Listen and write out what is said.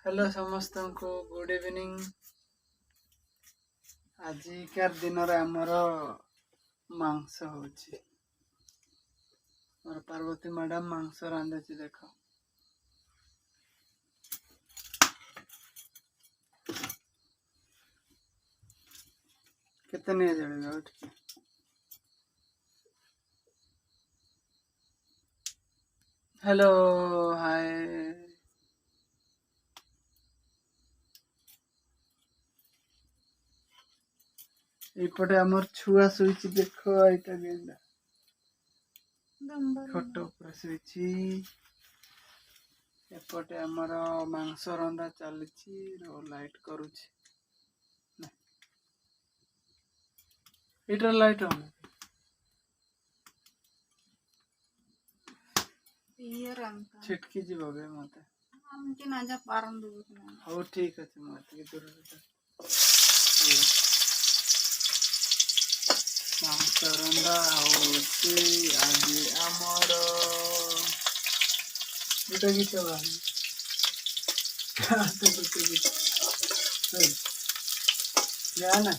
Hello समस्त को good evening. आजिकार दिन आमर मांस होची और पार्वती मैडम मांस रांधुची देख। केते नहीं जड़ेगा उठ। Hello hi. एपटे आमर छुआ शुई देख एटा गेंदा खट ऊपर शुई। एपटे आमर मांस रंधा चली लाइट करुछि। इटर लाइट ऑन छिटकी जीव बे मते हमके ना जा पारन दो हो ठीक अछि मते दूर मांस रंधा होछि आज आमर गुटे गीत गाना